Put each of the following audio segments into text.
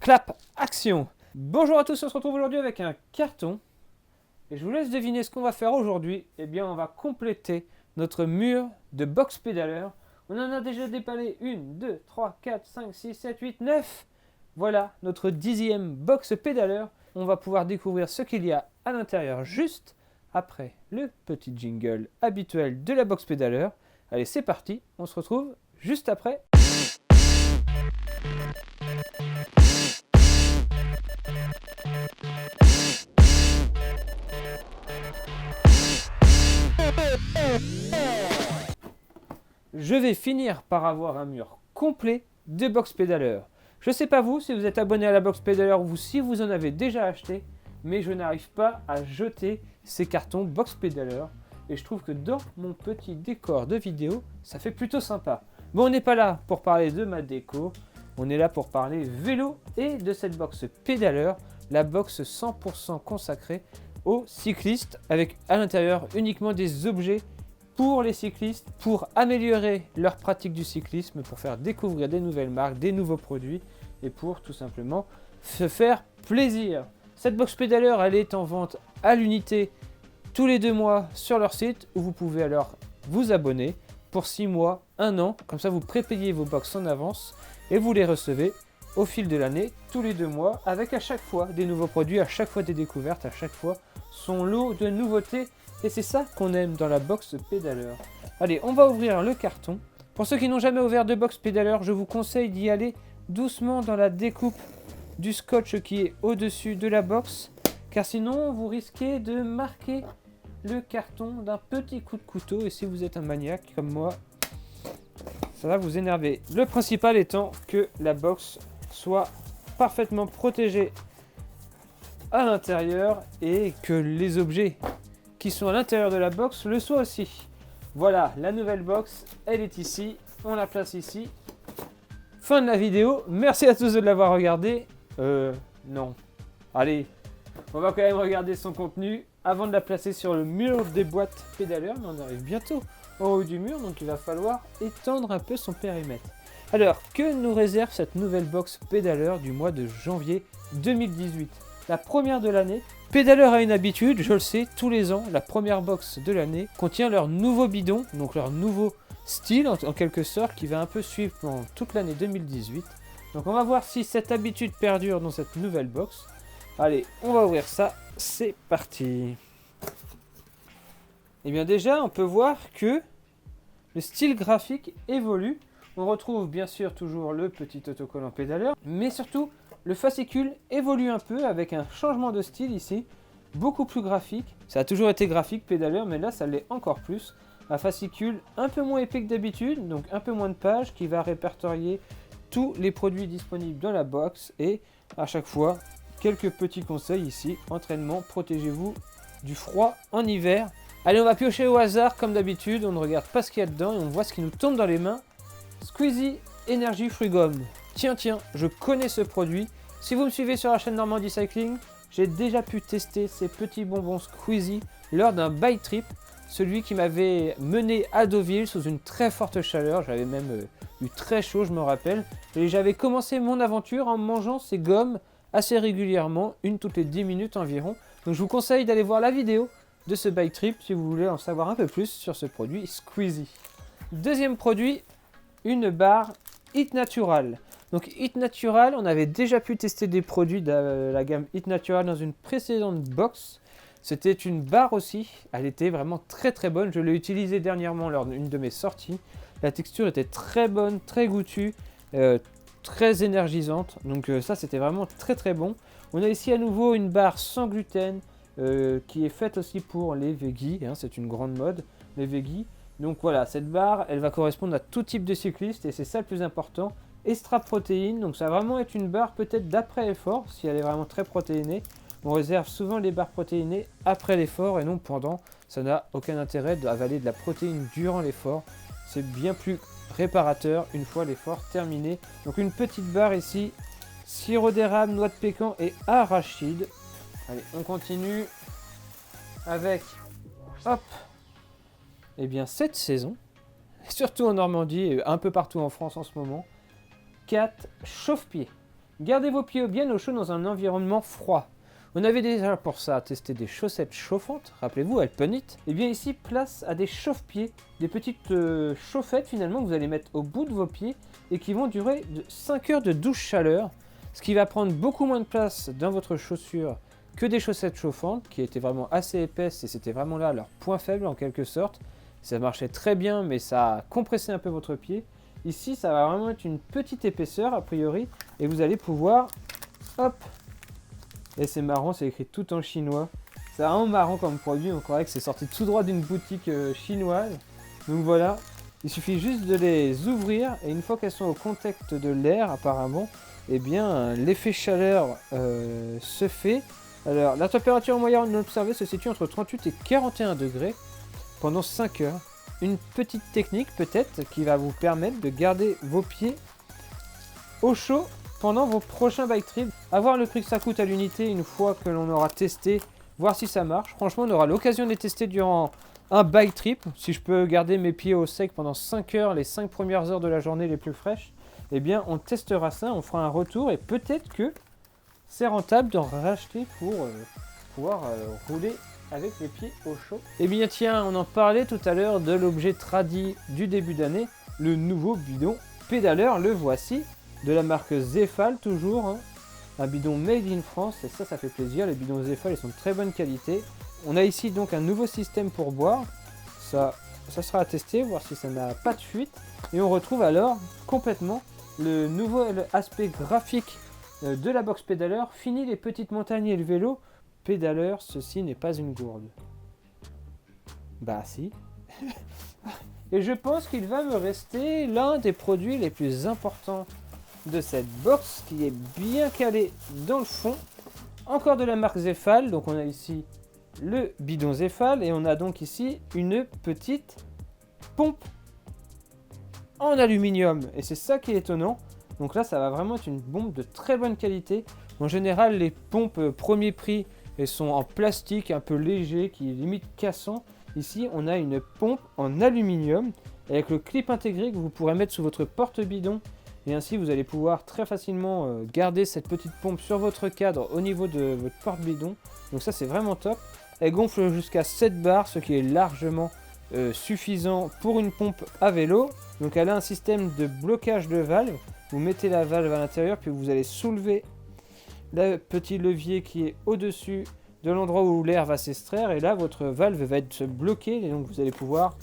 clap, action. Bonjour à tous, on se retrouve aujourd'hui avec un carton. Et je vous laisse deviner ce qu'on va faire aujourd'hui. Eh bien, on va compléter notre mur de box pédaleur. On en a déjà déballé 1, 2, 3, 4, 5, 6, 7, 8, 9. Voilà notre 10e box pédaleur. On va pouvoir découvrir ce qu'il y a à l'intérieur juste après le petit jingle habituel de la box pédaleur. Allez, c'est parti, on se retrouve juste après. Je vais finir par avoir un mur complet de box pédaleurs. Je ne sais pas vous, si vous êtes abonné à la box pédaleur ou si vous en avez déjà acheté, mais je n'arrive pas à jeter ces cartons box pédaleurs. Et je trouve que dans mon petit décor de vidéo, ça fait plutôt sympa. Bon, on n'est pas là pour parler de ma déco, on est là pour parler vélo et de cette box pédaleur, la box 100% consacrée aux cyclistes, avec à l'intérieur uniquement des objets pour les cyclistes, pour améliorer leur pratique du cyclisme, pour faire découvrir des nouvelles marques, des nouveaux produits et pour tout simplement se faire plaisir. Cette box pédaleur, elle est en vente à l'unité tous les 2 mois sur leur site où vous pouvez alors vous abonner pour 6 mois, 1 an. Comme ça, vous prépayez vos box en avance et vous les recevez au fil de l'année, tous les 2 mois, avec à chaque fois des nouveaux produits, à chaque fois des découvertes, à chaque fois son lot de nouveautés. Et c'est ça qu'on aime dans la box pédaleur. Allez, on va ouvrir le carton. Pour ceux qui n'ont jamais ouvert de box pédaleur, je vous conseille d'y aller doucement dans la découpe du scotch qui est au-dessus de la box, car sinon vous risquez de marquer le carton d'un petit coup de couteau, et si vous êtes un maniaque comme moi, ça va vous énerver. Le principal étant que la box soit parfaitement protégée à l'intérieur et que les objets qui sont à l'intérieur de la box le soient aussi. Voilà, la nouvelle box, elle est ici, on la place ici. Fin de la vidéo, merci à tous de l'avoir regardé. Non. Allez, on va quand même regarder son contenu avant de la placer sur le mur des boîtes pédaleurs, mais on arrive bientôt au haut du mur, donc il va falloir étendre un peu son périmètre. Alors, que nous réserve cette nouvelle box pédaleur du mois de janvier 2018 ? La première de l'année. Pédaleur a une habitude, je le sais, tous les ans, la première box de l'année contient leur nouveau bidon, donc leur nouveau style en quelque sorte, qui va un peu suivre pendant toute l'année 2018. Donc on va voir si cette habitude perdure dans cette nouvelle box. Allez, on va ouvrir ça, c'est parti. Et bien déjà, on peut voir que le style graphique évolue. On retrouve bien sûr toujours le petit autocollant pédaleur, mais surtout le fascicule évolue un peu avec un changement de style ici, beaucoup plus graphique. Ça a toujours été graphique pédaleur, mais là ça l'est encore plus. Un fascicule un peu moins épais que d'habitude, donc un peu moins de pages, qui va répertorier tous les produits disponibles dans la box et à chaque fois quelques petits conseils ici. Entraînement, protégez-vous du froid en hiver. Allez, on va piocher au hasard comme d'habitude, on ne regarde pas ce qu'il y a dedans et on voit ce qui nous tombe dans les mains. Squeezie Energy Free Gum. Tiens, je connais ce produit. Si vous me suivez sur la chaîne Normandie Cycling, j'ai déjà pu tester ces petits bonbons Squeezie lors d'un bike trip, celui qui m'avait mené à Deauville sous une très forte chaleur. J'avais même eu très chaud, je me rappelle. Et j'avais commencé mon aventure en mangeant ces gommes assez régulièrement, une toutes les 10 minutes environ. Donc je vous conseille d'aller voir la vidéo de ce bike trip si vous voulez en savoir un peu plus sur ce produit Squeezie. Deuxième produit, une barre Hit Natural. Donc Hit Natural, on avait déjà pu tester des produits de la gamme Hit Natural dans une précédente box. C'était une barre aussi, elle était vraiment très très bonne. Je l'ai utilisée dernièrement lors d'une de mes sorties. La texture était très bonne, très goûtue, très énergisante. Donc ça c'était vraiment très très bon. On a ici à nouveau une barre sans gluten qui est faite aussi pour les veggies. C'est une grande mode, les veggies. Donc voilà, cette barre, elle va correspondre à tout type de cycliste et c'est ça le plus important. Extra protéines, donc ça va vraiment être une barre peut-être d'après effort, si elle est vraiment très protéinée. On réserve souvent les barres protéinées après l'effort et non pendant. Ça n'a aucun intérêt d'avaler de la protéine durant l'effort. C'est bien plus réparateur une fois l'effort terminé. Donc une petite barre ici, sirop d'érable, noix de pécan et arachide. Allez, on continue avec, hop, et bien cette saison, surtout en Normandie et un peu partout en France en ce moment, 4 chauffe-pieds. Gardez vos pieds bien au chaud dans un environnement froid. On avait déjà pour ça testé des chaussettes chauffantes, rappelez-vous, Alpenit. Et bien ici, place à des chauffe-pieds, des petites chauffettes finalement que vous allez mettre au bout de vos pieds et qui vont durer 5 heures de douce chaleur, ce qui va prendre beaucoup moins de place dans votre chaussure que des chaussettes chauffantes qui étaient vraiment assez épaisses et c'était vraiment là leur point faible en quelque sorte. Ça marchait très bien mais ça a compressé un peu votre pied. Ici, ça va vraiment être une petite épaisseur a priori et vous allez pouvoir, hop. Et c'est marrant, c'est écrit tout en chinois. C'est vraiment marrant comme produit, on croirait que c'est sorti tout droit d'une boutique chinoise. Donc voilà, il suffit juste de les ouvrir et une fois qu'elles sont au contact de l'air apparemment, eh bien l'effet chaleur se fait. Alors la température moyenne observée se situe entre 38 et 41 degrés pendant 5 heures. Une petite technique peut-être qui va vous permettre de garder vos pieds au chaud pendant vos prochains bike trips. À voir le prix que ça coûte à l'unité une fois que l'on aura testé, voir si ça marche. Franchement, on aura l'occasion de les tester durant un bike trip. Si je peux garder mes pieds au sec pendant 5 heures, les 5 premières heures de la journée les plus fraîches, eh bien on testera ça, on fera un retour et peut-être que c'est rentable d'en racheter pour pouvoir rouler avec les pieds au chaud. Eh bien tiens, on en parlait tout à l'heure de l'objet tradi du début d'année, le nouveau bidon pédaleur, le voici. De la marque Zefal toujours, hein. Un bidon made in France et ça fait plaisir, les bidons Zefal ils sont de très bonne qualité. On a ici donc un nouveau système pour boire, ça sera à tester, voir si ça n'a pas de fuite. Et on retrouve alors complètement le nouvel aspect graphique de la box pédaleur. Fini les petites montagnes et le vélo, pédaleur ceci n'est pas une gourde. Bah si. Et je pense qu'il va me rester l'un des produits les plus importants de cette box qui est bien calé dans le fond. Encore de la marque Zefal, donc on a ici le bidon Zefal et on a donc ici une petite pompe en aluminium et c'est ça qui est étonnant. Donc là ça va vraiment être une pompe de très bonne qualité. En général les pompes premier prix elles sont en plastique un peu léger qui est limite cassant. Ici on a une pompe en aluminium avec le clip intégré que vous pourrez mettre sous votre porte-bidon. Et ainsi, vous allez pouvoir très facilement garder cette petite pompe sur votre cadre au niveau de votre porte-bidon. Donc ça, c'est vraiment top. Elle gonfle jusqu'à 7 bars, ce qui est largement suffisant pour une pompe à vélo. Donc elle a un système de blocage de valve. Vous mettez la valve à l'intérieur, puis vous allez soulever le petit levier qui est au-dessus de l'endroit où l'air va s'extraire. Et là, votre valve va être bloquée. Et donc, vous allez pouvoir,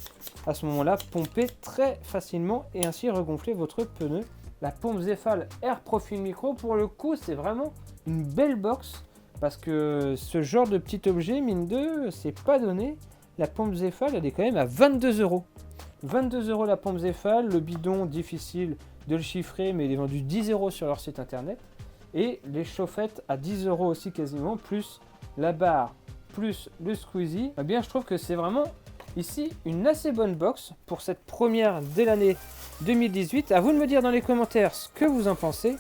à ce moment-là, pomper très facilement et ainsi regonfler votre pneu. La pompe Zefal Air Profil Micro, pour le coup, c'est vraiment une belle box parce que ce genre de petit objet, mine de, c'est pas donné. La pompe Zefal, elle est quand même à 22 €. 22 € la pompe Zefal, le bidon, difficile de le chiffrer, mais il est vendu 10 € sur leur site internet. Et les chaufferettes à 10 € aussi quasiment, plus la barre, plus le squeezie. Eh bien, je trouve que c'est vraiment ici une assez bonne box pour cette première dès l'année 2018. À vous de me dire dans les commentaires ce que vous en pensez,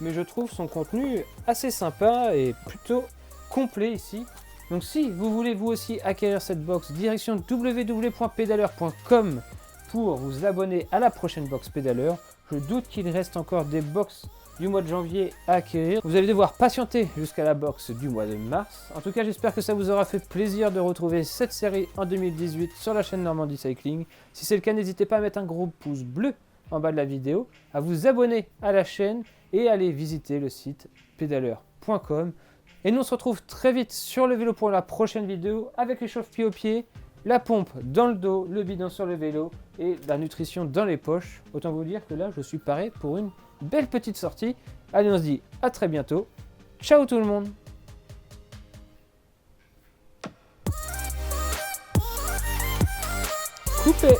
mais je trouve son contenu assez sympa et plutôt complet ici. Donc si vous voulez vous aussi acquérir cette box, direction www.pedaleur.com pour vous abonner à la prochaine box pédaleur. Je doute qu'il reste encore des box du mois de janvier à acquérir. Vous allez devoir patienter jusqu'à la box du mois de mars. En tout cas, j'espère que ça vous aura fait plaisir de retrouver cette série en 2018 sur la chaîne Normandie Cycling. Si c'est le cas, n'hésitez pas à mettre un gros pouce bleu en bas de la vidéo, à vous abonner à la chaîne et à aller visiter le site pedaleur.com. Et nous on se retrouve très vite sur le vélo pour la prochaine vidéo avec les chauffe-pieds aux pieds, la pompe dans le dos, le bidon sur le vélo et la nutrition dans les poches. Autant vous dire que là, je suis paré pour une belle petite sortie. Allez, on se dit à très bientôt. Ciao tout le monde. Coupé.